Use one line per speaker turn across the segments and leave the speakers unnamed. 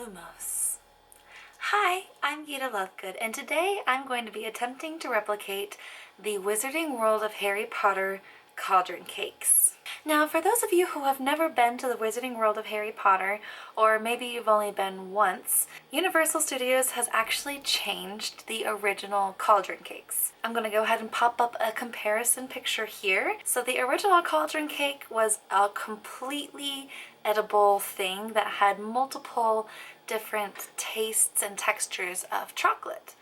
Lumos. Hi, I'm Gita Lovegood, and today I'm going to be attempting to replicate the Wizarding World of Harry Potter Cauldron Cakes. Now, for those of you who have never been to the Wizarding World of Harry Potter, or maybe you've only been once, Universal Studios has actually changed the original Cauldron Cakes. I'm going to go ahead and pop up a comparison picture here. So the original Cauldron Cake was a completely edible thing that had multiple different tastes and textures of chocolate.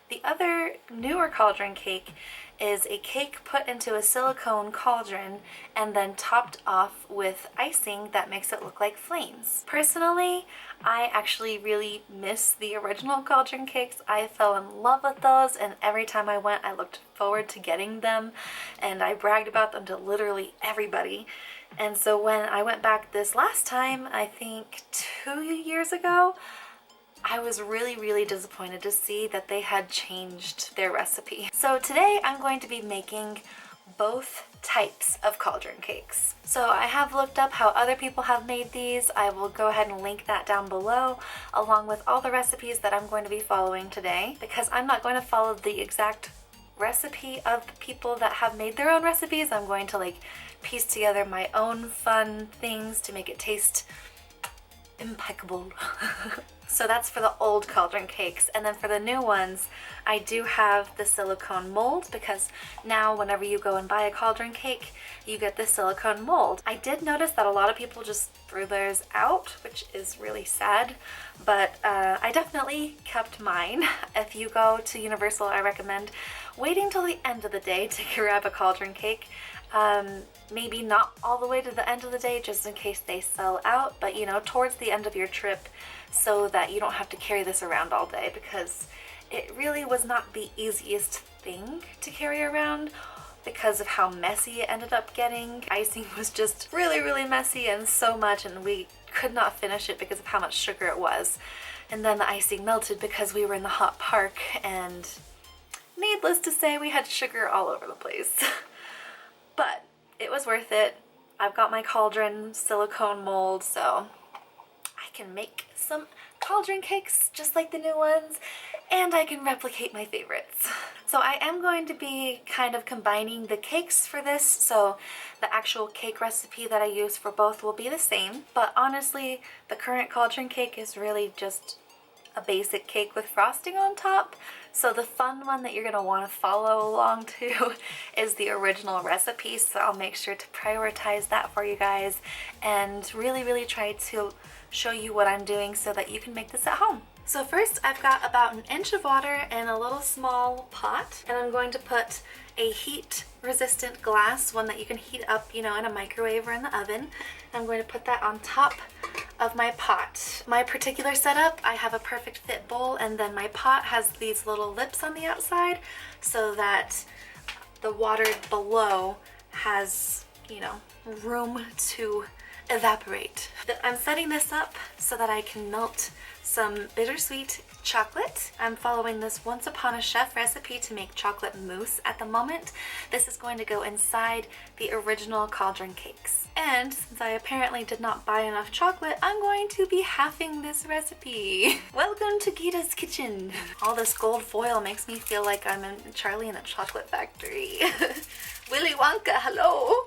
The other newer Cauldron Cake is a cake put into a silicone cauldron and then topped off with icing that makes it look like flames. Personally, I actually really miss the original Cauldron Cakes. I fell in love with those, and every time I went I looked forward to getting them, and I bragged about them to literally everybody. And so when I went back this last time, I think 2 years ago, I was really disappointed to see that they had changed their recipe. So today I'm going to be making both types of cauldron cakes. So I have looked up how other people have made these. I will go ahead and link that down below, along with all the recipes that I'm going to be following today, because I'm not going to follow the exact recipe of the people that have made their own recipes. I'm going to piece together my own fun things to make it taste impeccable. So that's for the old cauldron cakes, and then for the new ones I do have the silicone mold, because now whenever you go and buy a cauldron cake you get the silicone mold. I did notice that a lot of people just threw theirs out, which is really sad, but I definitely kept mine. If you go to Universal, I recommend waiting till the end of the day to grab a cauldron cake. Maybe not all the way to the end of the day just in case they sell out, but towards the end of your trip, so that you don't have to carry this around all day, because it really was not the easiest thing to carry around because of how messy it ended up getting. Icing was just really messy and so much, and we could not finish it because of how much sugar it was. And then the icing melted because we were in the hot park, and needless to say we had sugar all over the place. But it was worth it. I've got my cauldron silicone mold, so I can make some cauldron cakes just like the new ones, and I can replicate my favorites. So I am going to be kind of combining the cakes for this, so the actual cake recipe that I use for both will be the same, but honestly the current cauldron cake is really just a basic cake with frosting on top. So the fun one that you're going to want to follow along to is the original recipe, so I'll make sure to prioritize that for you guys and really try to show you what I'm doing so that you can make this at home. So first I've got about 1 inch of water in a little small pot, and I'm going to put a heat resistant glass, one that you can heat up, in a microwave or in the oven. I'm going to put that on top of my pot. My particular setup, I have a perfect fit bowl, and then my pot has these little lips on the outside so that the water below has, room to evaporate. I'm setting this up so that I can melt some bittersweet chocolate. I'm following this Once Upon a Chef recipe to make chocolate mousse at the moment. This is going to go inside the original cauldron cakes. And since I apparently did not buy enough chocolate, I'm going to be halving this recipe. Welcome to Gita's kitchen. All this gold foil makes me feel like I'm in Charlie in the Chocolate Factory. Willy Wonka, hello!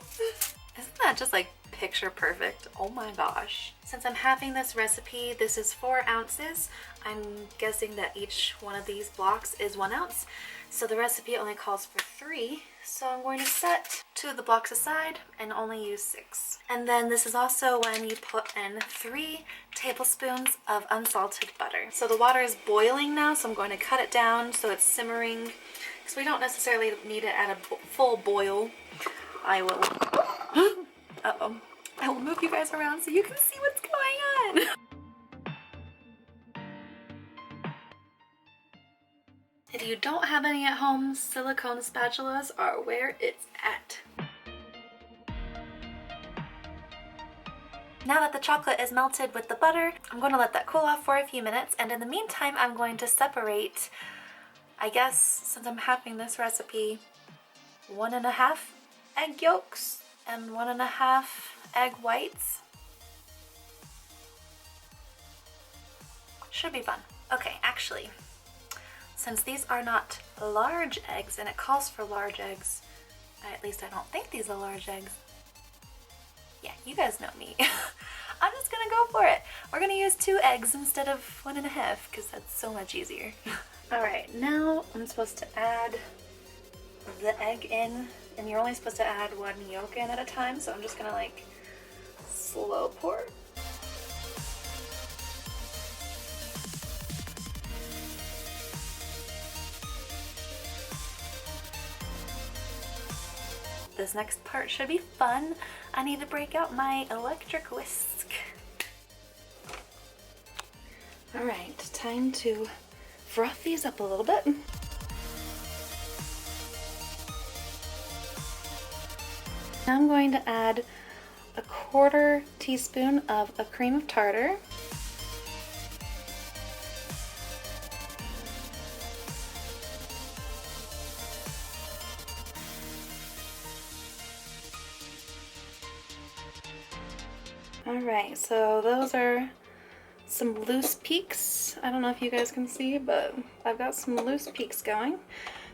Isn't that just picture perfect? Oh my gosh. Since I'm having this recipe, this is 4 ounces. I'm guessing that each one of these blocks is 1 ounce. So the recipe only calls for 3. So I'm going to set 2 of the blocks aside and only use 6. And then this is also when you put in 3 tablespoons of unsalted butter. So the water is boiling now, so I'm going to cut it down so it's simmering. So we don't necessarily need it at a full boil. I will I will move you guys around so you can see what's going on. If you don't have any at home, silicone spatulas are where it's at. Now that the chocolate is melted with the butter, I'm going to let that cool off for a few minutes, and in the meantime I'm going to separate, I guess since I'm having this recipe, 1.5 egg yolks and 1.5 egg whites. Should be fun. Okay, actually, since these are not large eggs and it calls for large eggs, at least I don't think these are large eggs. Yeah, you guys know me. I'm just gonna go for it. We're gonna use 2 eggs instead of 1.5 because that's so much easier. Alright, now I'm supposed to add the egg in, and you're only supposed to add 1 yolk in at a time, so I'm just gonna like slow pour. This next part should be fun. I need to break out my electric whisk. Alright, time to froth these up a little bit. Now I'm going to add a 1/4 teaspoon of a cream of tartar. Alright, so those are some loose peaks. I don't know if you guys can see, but I've got some loose peaks going.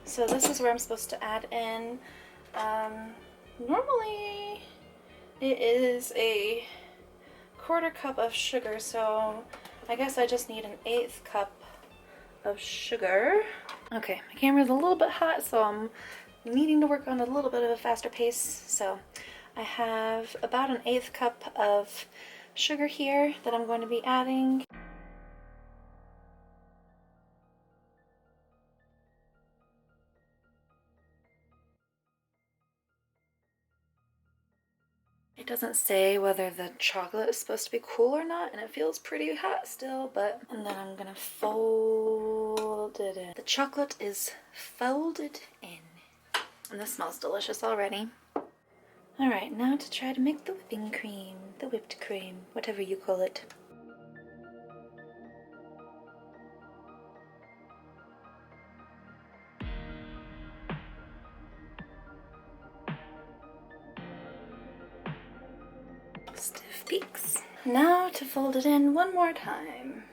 So this is where I'm supposed to add in, normally it is a 1/4 cup of sugar, so I guess I just need an 1/8 cup of sugar. Okay, my camera's a little bit hot, so I'm needing to work on a little bit of a faster pace. So I have about an 1/8 cup of sugar here that I'm going to be adding. It doesn't say whether the chocolate is supposed to be cool or not, and it feels pretty hot still, but... And then I'm gonna fold it in. The chocolate is folded in. And this smells delicious already. Alright, now to try to make the whipping cream, the whipped cream, whatever you call it. Stiff peaks. Now to fold it in one more time.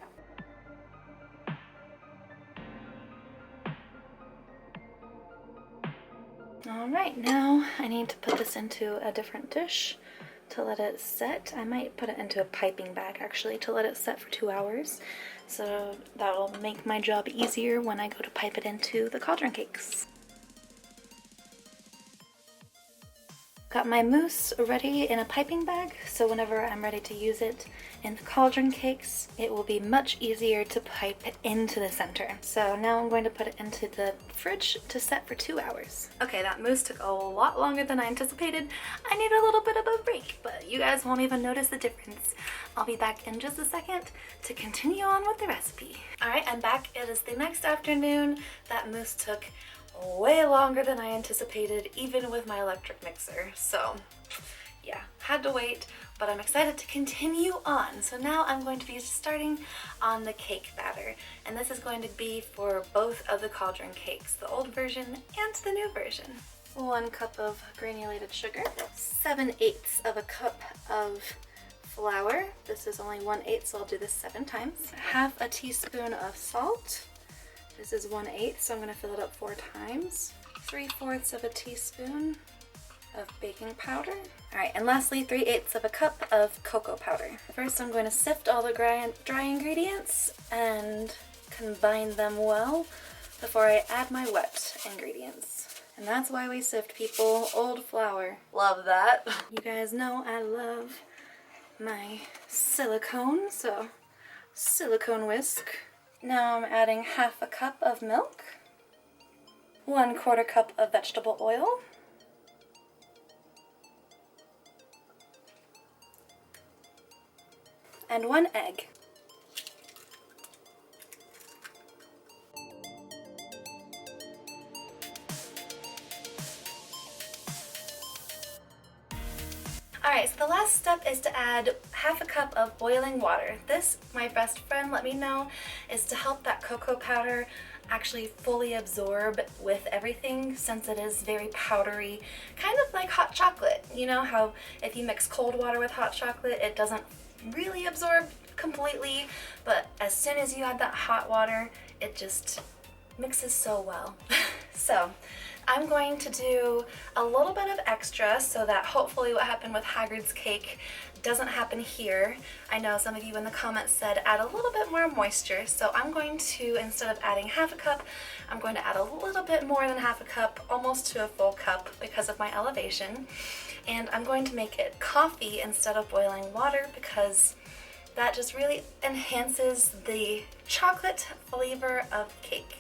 Alright, now I need to put this into a different dish to let it set. I might put it into a piping bag actually to let it set for 2 hours. So that will make my job easier when I go to pipe it into the cauldron cakes. Got my mousse ready in a piping bag, so whenever I'm ready to use it in the cauldron cakes, it will be much easier to pipe it into the center. So now I'm going to put it into the fridge to set for 2 hours. Okay, that mousse took a lot longer than I anticipated. I need a little bit of a break, but you guys won't even notice the difference. I'll be back in just a second to continue on with the recipe. Alright, I'm back. It is the next afternoon. That mousse took way longer than I anticipated, even with my electric mixer. So yeah, had to wait, but I'm excited to continue on. So now I'm going to be starting on the cake batter, and this is going to be for both of the cauldron cakes, the old version and the new version. 1 cup of granulated sugar, 7/8 of a cup of flour. This is only 1/8, so I'll do this 7 times. 1/2 teaspoon of salt. This is 1/8, so I'm going to fill it up 4 times. 3/4 of a teaspoon of baking powder. Alright, and lastly 3/8 of a cup of cocoa powder. First I'm going to sift all the dry ingredients and combine them well before I add my wet ingredients. And that's why we sift, people. Old flour. Love that. You guys know I love my silicone, so silicone whisk. Now I'm adding 1/2 cup of milk, 1/4 cup of vegetable oil, and 1 egg. Alright, so the last step is to add 1/2 cup of boiling water. This, my best friend let me know, is to help that cocoa powder actually fully absorb with everything, since it is very powdery, kind of like hot chocolate. You know how if you mix cold water with hot chocolate, it doesn't really absorb completely, but as soon as you add that hot water, it just mixes so well. So I'm going to do a little bit of extra so that hopefully what happened with Hagrid's cake doesn't happen here. I know some of you in the comments said add a little bit more moisture, so I'm going to, instead of adding half a cup, I'm going to add a little bit more than half a cup, almost to a full cup because of my elevation. And I'm going to make it coffee instead of boiling water because that just really enhances the chocolate flavor of cake.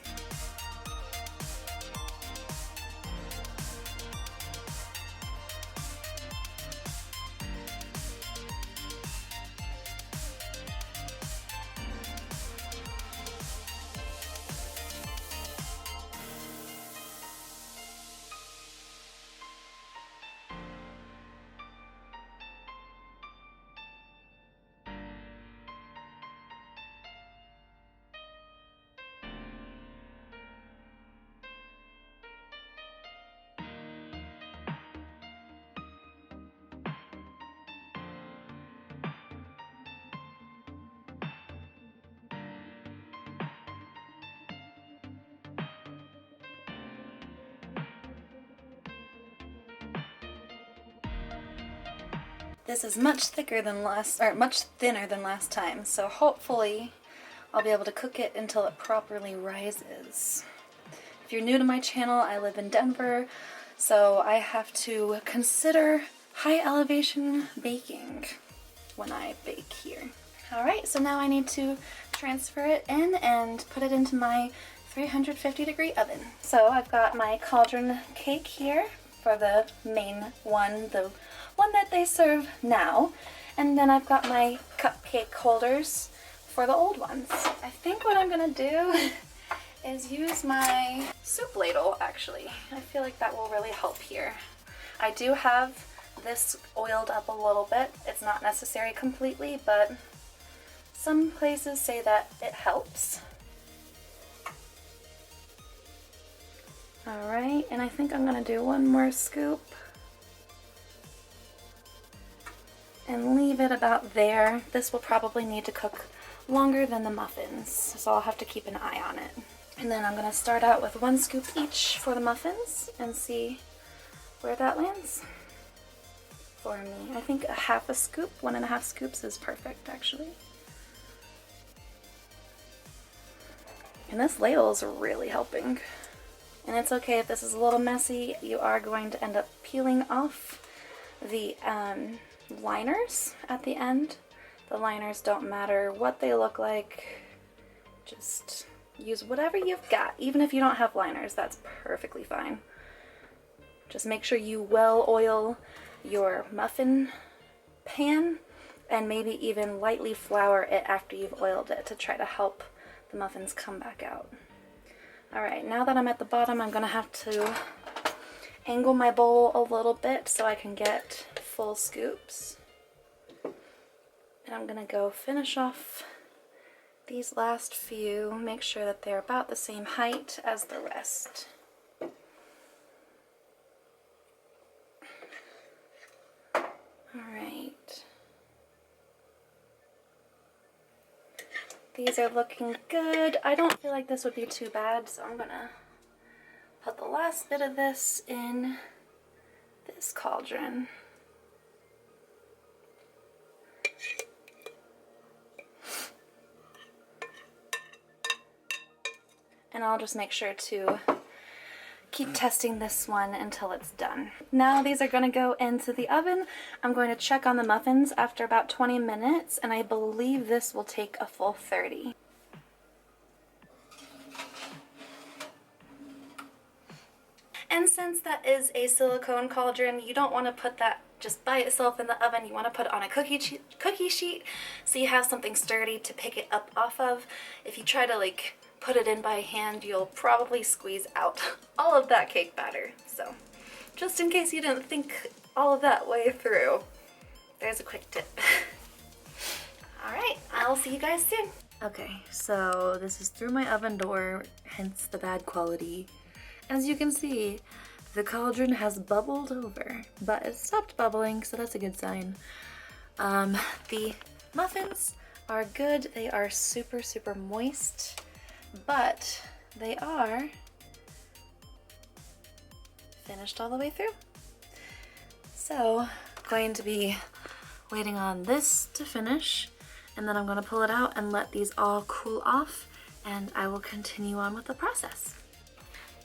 This is much thicker than much thinner than last time, so hopefully I'll be able to cook it until it properly rises. If you're new to my channel, I live in Denver, so I have to consider high elevation baking when I bake here. Alright, so now I need to transfer it in and put it into my 350-degree oven. So I've got my cauldron cake here for the main one, the one that they serve now, and then I've got my cupcake holders for the old ones. I think what I'm gonna do is use my soup ladle, actually. I feel like that will really help here. I do have this oiled up a little bit. It's not necessary completely, but some places say that it helps. Alright, and I think I'm gonna do one more scoop and leave it about there. This will probably need to cook longer than the muffins, so I'll have to keep an eye on it. And then I'm gonna start out with one scoop each for the muffins and see where that lands for me. I think a half a scoop, 1.5 scoops is perfect actually. And this ladle is really helping. And it's okay if this is a little messy. You are going to end up peeling off the liners at the end. The liners don't matter what they look like. Just use whatever you've got. Even if you don't have liners, that's perfectly fine. Just make sure you well oil your muffin pan and maybe even lightly flour it after you've oiled it to try to help the muffins come back out. Alright, now that I'm at the bottom, I'm going to have to angle my bowl a little bit so I can get full scoops. And I'm going to go finish off these last few, make sure that they're about the same height as the rest. Alright. These are looking good. I don't feel like this would be too bad, so I'm gonna put the last bit of this in this cauldron. And I'll just make sure to keep testing this one until it's done. Now these are going to go into the oven. I'm going to check on the muffins after about 20 minutes, and I believe this will take a full 30. And since that is a silicone cauldron, you don't want to put that just by itself in the oven. You want to put it on a cookie sheet so you have something sturdy to pick it up off of. If you try to like put it in by hand, you'll probably squeeze out all of that cake batter. So just in case you didn't think all of that way through, there's a quick tip. Alright, I'll see you guys soon. Okay, so this is through my oven door, hence the bad quality. As you can see, the cauldron has bubbled over, but it stopped bubbling, so that's a good sign. The muffins are good. They are super, super moist, but they are finished all the way through. So, going to be waiting on this to finish, and then I'm going to pull it out and let these all cool off, and I will continue on with the process.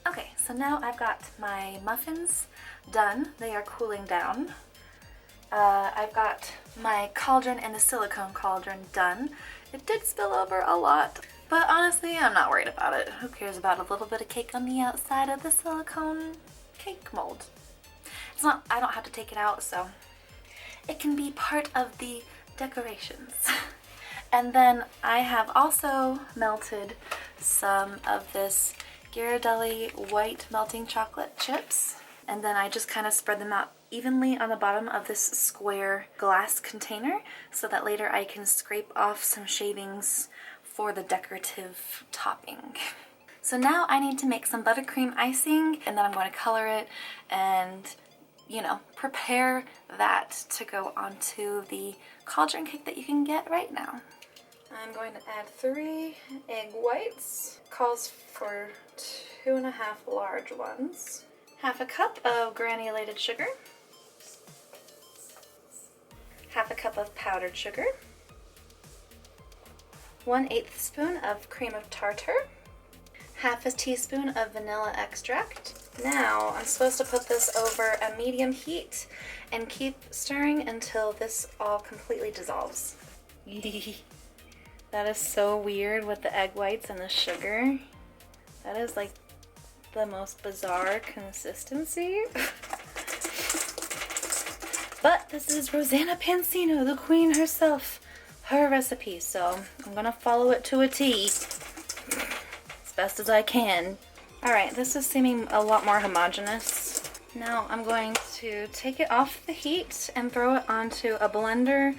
Okay, so now I've got my muffins done. They are cooling down. I've got my cauldron and the silicone cauldron done. It did spill over a lot, but honestly, I'm not worried about it. Who cares about a little bit of cake on the outside of the silicone cake mold? It's not, I don't have to take it out, so it can be part of the decorations. And then I have also melted some of this Ghirardelli white melting chocolate chips, and then I just kind of spread them out evenly on the bottom of this square glass container so that later I can scrape off some shavings for the decorative topping. So now I need to make some buttercream icing, and then I'm going to color it and, you know, prepare that to go onto the cauldron cake that you can get right now. I'm going to add 3 egg whites. Calls for 2.5 large ones. Half a cup of granulated sugar. Half a cup of powdered sugar. 1/8 spoon of cream of tartar. Half a teaspoon of vanilla extract. Now I'm supposed to put this over a medium heat and keep stirring until this all completely dissolves. That is so weird with the egg whites and the sugar. That is like the most bizarre consistency. But this is Rosanna Pansino, the queen herself, her recipe, so I'm gonna follow it to a T as best as I can. Alright, this is seeming a lot more homogeneous. Now I'm going to take it off the heat and throw it onto a blender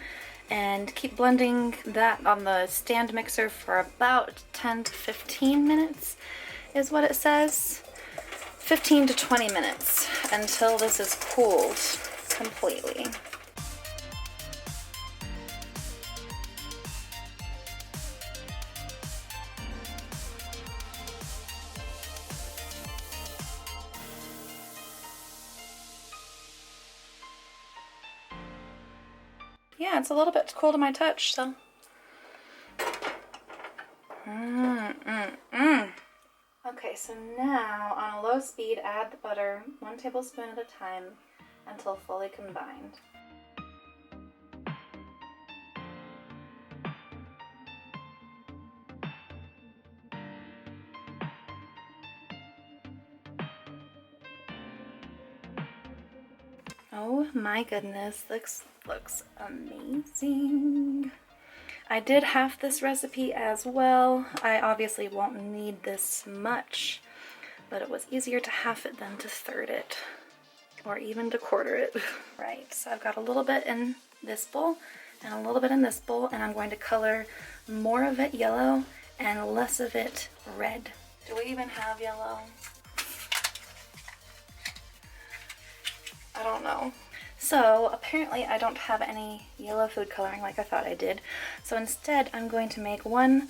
and keep blending that on the stand mixer for about 10 to 15 minutes is what it says. 15 to 20 minutes until this is cooled completely. Yeah, it's a little bit cool to my touch, so. Okay, so now on a low speed, add the butter 1 tablespoon at a time until fully combined. Oh my goodness, this looks amazing. I did half this recipe as well. I obviously won't need this much, but it was easier to half it than to third it, or even to quarter it. Right, so I've got a little bit in this bowl and a little bit in this bowl, and I'm going to color more of it yellow and less of it red. Do we even have yellow? I don't know. So apparently I don't have any yellow food coloring like I thought I did. So instead I'm going to make 1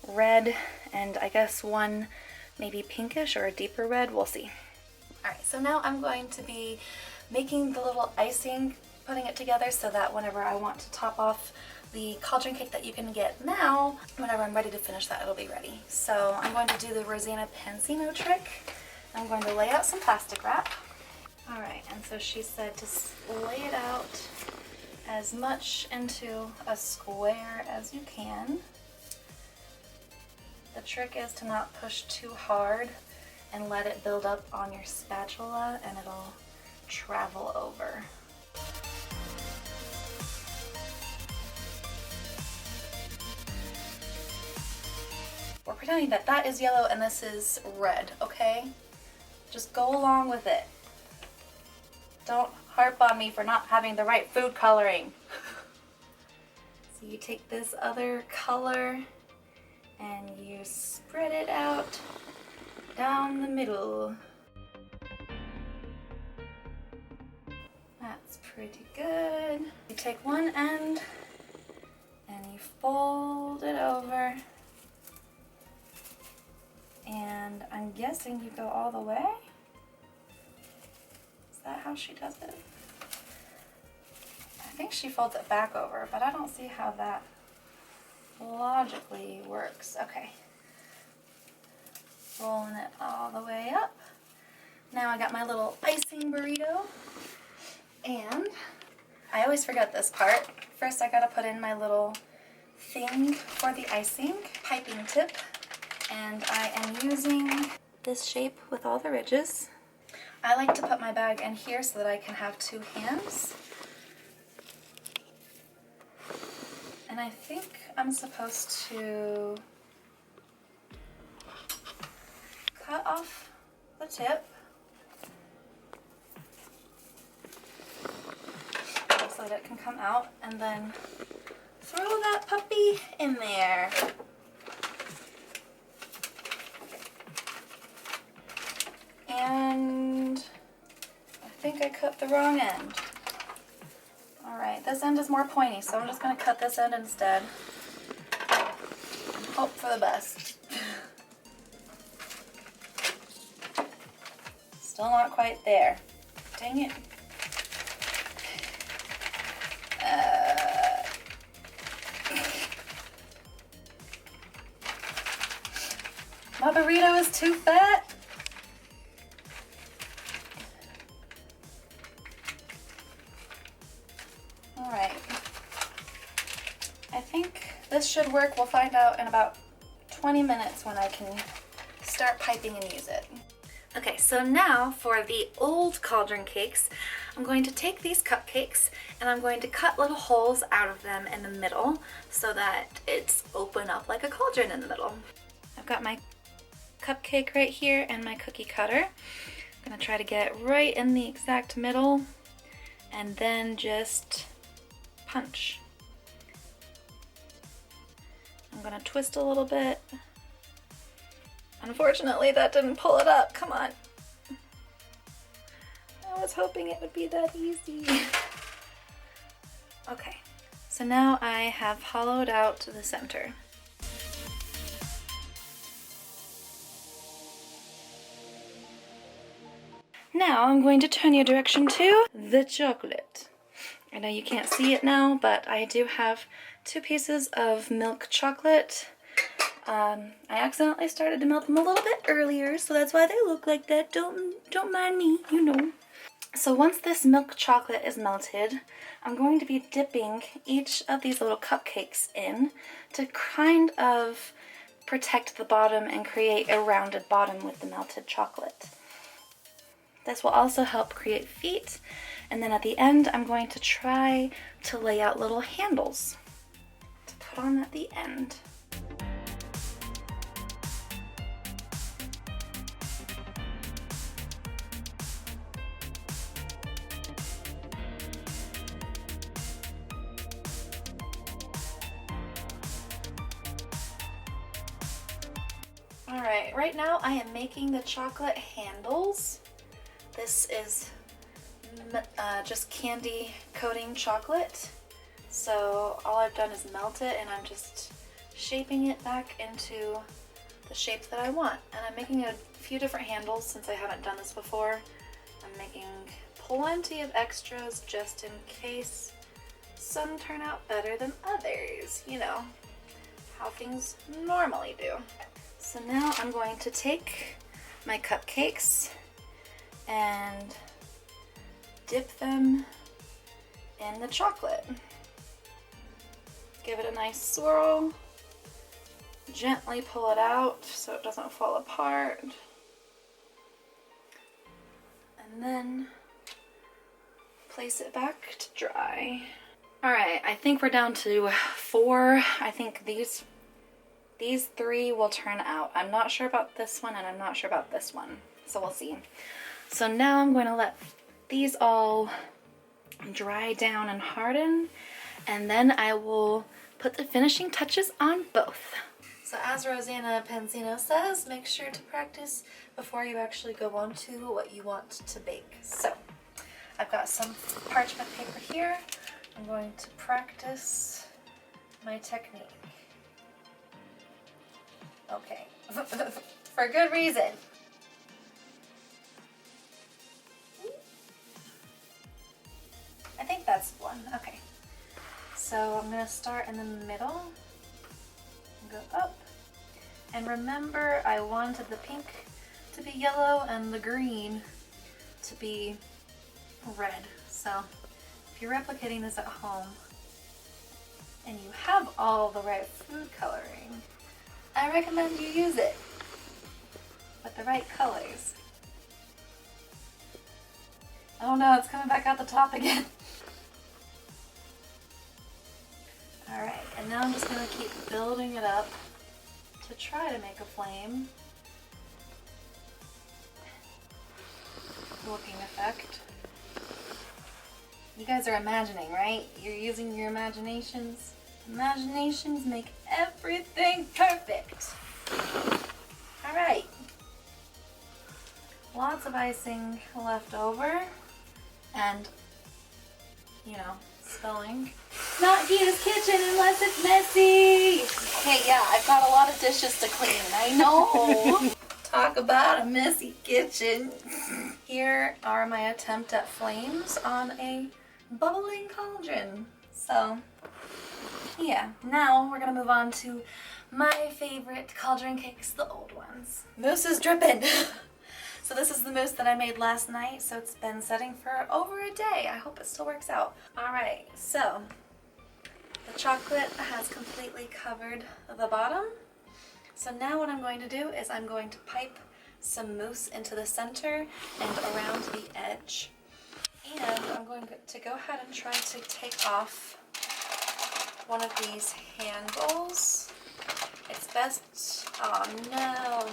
red and I guess 1 maybe pinkish or a deeper red. We'll see. Alright, so now I'm going to be making the little icing, putting it together so that whenever I want to top off the cauldron cake that you can get now, whenever I'm ready to finish that, it'll be ready. So I'm going to do the Rosanna Pansino trick. I'm going to lay out some plastic wrap. Alright, and so she said to lay it out as much into a square as you can. The trick is to not push too hard and let it build up on your spatula and it'll travel over. We're pretending that that is yellow and this is red, okay? Just go along with it. Don't harp on me for not having the right food coloring. So you take this other color and you spread it out down the middle. That's pretty good. You take one end and you fold it over, and I'm guessing you go all the way. Is that how she does it? I think she folds it back over, but I don't see how that logically works. Okay. Rolling it all the way up. Now I got my little icing burrito, and I always forget this part. First I gotta put in my little thing for the icing, piping tip, and I am using this shape with all the ridges. I like to put my bag in here so that I can have two hands. And I think I'm supposed to cut off the tip so that it can come out, and then throw that puppy in there. And I think I cut the wrong end. Alright, this end is more pointy, so I'm just going to cut this end instead. And hope for the best. Still not quite there. Dang it. My burrito is too fat. Alright. I think this should work. We'll find out in about 20 minutes when I can start piping and use it. Okay, so now for the old cauldron cakes, I'm going to take these cupcakes and I'm going to cut little holes out of them in the middle so that it's open up like a cauldron in the middle. I've got my cupcake right here and my cookie cutter. I'm going to try to get it right in the exact middle and then just punch. I'm going to twist a little bit. Unfortunately, that didn't pull it up. Come on. I was hoping it would be that easy. Okay, so now I have hollowed out the center. Now I'm going to turn your direction to the chocolate. I know you can't see it now, but I do have 2 pieces of milk chocolate. I accidentally started to melt them a little bit earlier, so that's why they look like that. Don't mind me, you know. So once this milk chocolate is melted, I'm going to be dipping each of these little cupcakes in to kind of protect the bottom and create a rounded bottom with the melted chocolate. This will also help create feet, and then at the end I'm going to try to lay out little handles to put on at the end. Alright, right now I am making the chocolate handles. This is just candy coating chocolate. So all I've done is melt it and I'm just shaping it back into the shape that I want. And I'm making a few different handles since I haven't done this before. I'm making plenty of extras just in case some turn out better than others. You know, how things normally do. So now I'm going to take my cupcakes and dip them in the chocolate. Give it a nice swirl. Gently pull it out so it doesn't fall apart. And then place it back to dry. Alright, I think we're down to 4. I think these 3 will turn out. I'm not sure about this one and I'm not sure about this one. So we'll see. So now I'm going to let these all dry down and harden, and then I will put the finishing touches on both. So as Rosanna Penzino says, make sure to practice before you actually go on to what you want to bake. So I've got some parchment paper here. I'm going to practice my technique. Okay, for good reason. I think that's one, okay. So I'm gonna start in the middle, and go up. And remember, I wanted the pink to be yellow and the green to be red. So if you're replicating this at home and you have all the right food coloring, I recommend you use it with the right colors. Oh no, it's coming back out the top again. Alright, and now I'm just going to keep building it up to try to make a flame looking effect. You guys are imagining, right? You're using your imaginations. Imaginations make everything perfect. Alright. Lots of icing left over. And, you know, spilling. Not Gita's kitchen unless it's messy! Okay, yeah, I've got a lot of dishes to clean. I know! Talk about a messy kitchen. Here are my attempt at flames on a bubbling cauldron. So, yeah, now we're gonna move on to my favorite cauldron cakes, the old ones. Mousse is dripping. So this is the mousse that I made last night, so it's been setting for over a day. I hope it still works out. Alright, so the chocolate has completely covered the bottom. So now what I'm going to do is I'm going to pipe some mousse into the center and around the edge. And I'm going to go ahead and try to take off one of these handles. It's best, oh no.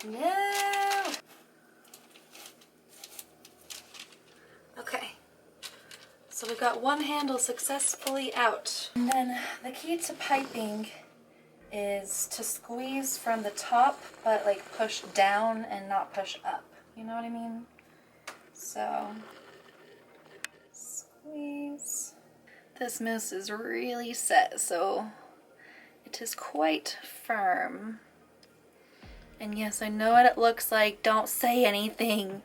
No! Okay, so we've got one handle successfully out. And then the key to piping is to squeeze from the top, but like push down and not push up. You know what I mean? So, squeeze. This mousse is really set, so it is quite firm. And yes, I know what it looks like. Don't say anything.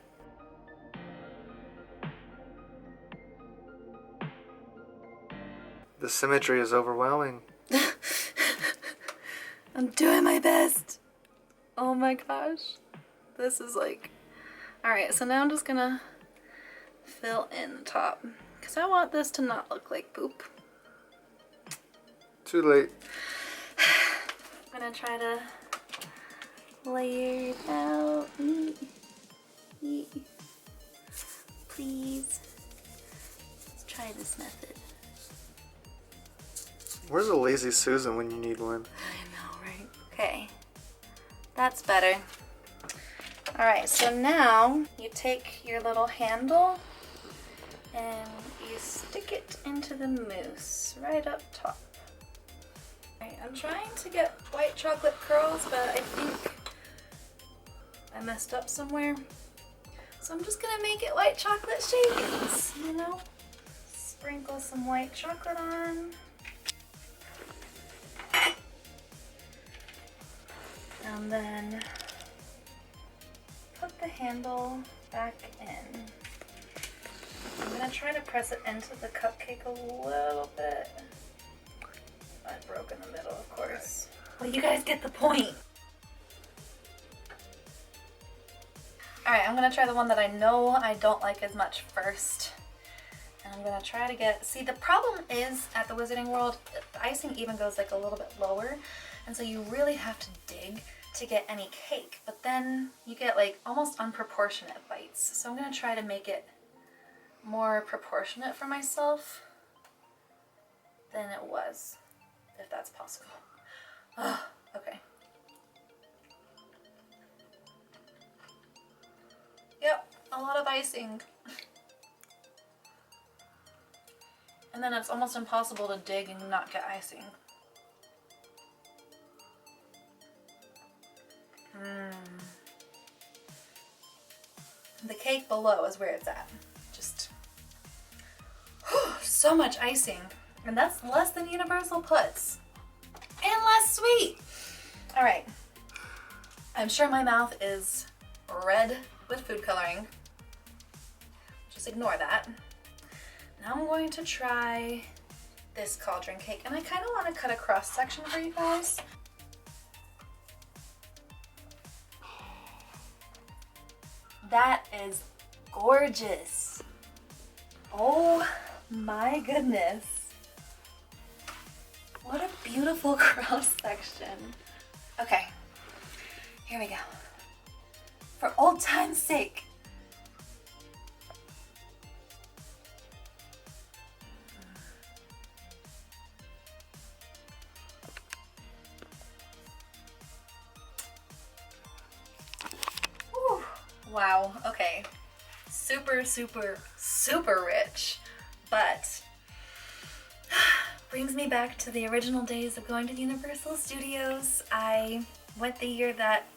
The symmetry is overwhelming.
I'm doing my best. Oh my gosh. This is like... Alright, so now I'm just gonna fill in the top. Because I want this to not look like poop.
Too late.
I'm gonna try to layer it out. Please. Let's try this method.
Where's a lazy Susan when you need one?
I know, right? Okay. That's better. Alright, so now you take your little handle and you stick it into the mousse right up top. Alright, I'm trying to get white chocolate curls, but I think I messed up somewhere. So I'm just gonna make it white chocolate shavings, you know? Sprinkle some white chocolate on. And then put the handle back in. I'm gonna try to press it into the cupcake a little bit. I broke in the middle, of course. Well, you guys get the point. Alright, I'm gonna try the one that I know I don't like as much first. And I'm gonna try to get, see, the problem is at the Wizarding World, the icing even goes like a little bit lower. And so you really have to dig to get any cake, but then you get like almost unproportionate bites. So I'm gonna try to make it more proportionate for myself than it was, if that's possible. Oh, okay. Yep, a lot of icing. And then it's almost impossible to dig and not get icing. The cake below is where it's at. Just so much icing. And that's less than Universal puts. And less sweet. All right. I'm sure my mouth is red with food coloring. Just ignore that. Now I'm going to try this cauldron cake, and I kind of want to cut a cross section for you guys. That is gorgeous. Oh my goodness. What a beautiful cross section. Okay, here we go. For old time's sake. Whew. Wow, okay. Super, super, super rich, but brings me back to the original days of going to Universal Studios. I went the year that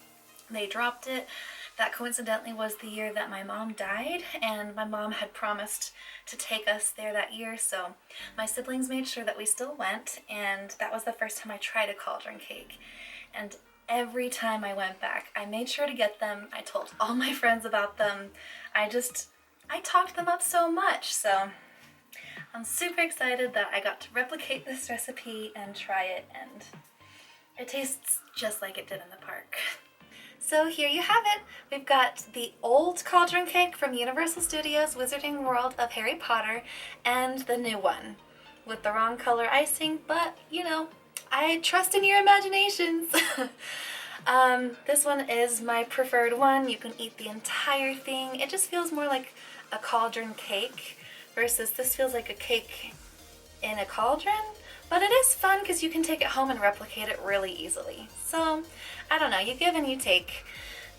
they dropped it. That coincidentally was the year that my mom died, and my mom had promised to take us there that year, so my siblings made sure that we still went, and that was the first time I tried a cauldron cake. And every time I went back, I made sure to get them. I told all my friends about them. I talked them up so much, so I'm super excited that I got to replicate this recipe and try it, and it tastes just like it did in the park. So here you have it. We've got the old cauldron cake from Universal Studios Wizarding World of Harry Potter and the new one with the wrong color icing, but you know, I trust in your imaginations. This one is my preferred one. You can eat the entire thing. It just feels more like a cauldron cake versus this feels like a cake in a cauldron. But it is fun because you can take it home and replicate it really easily. So, I don't know, you give and you take.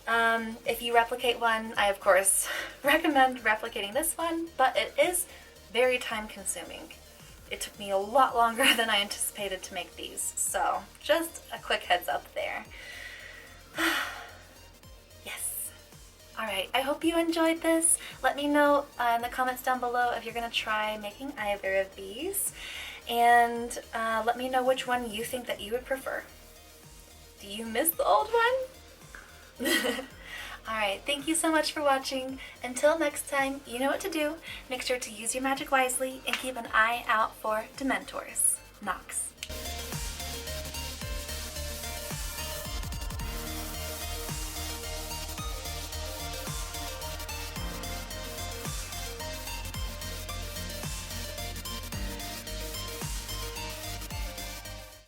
If you replicate one, I of course recommend replicating this one, but it is very time consuming. It took me a lot longer than I anticipated to make these, so just a quick heads up there. Yes. Alright, I hope you enjoyed this. Let me know in the comments down below if you're going to try making either of these. And let me know which one you think that you would prefer. Do you miss the old one? Alright, thank you so much for watching. Until next time, you know what to do. Make sure to use your magic wisely and keep an eye out for Dementors. Nox.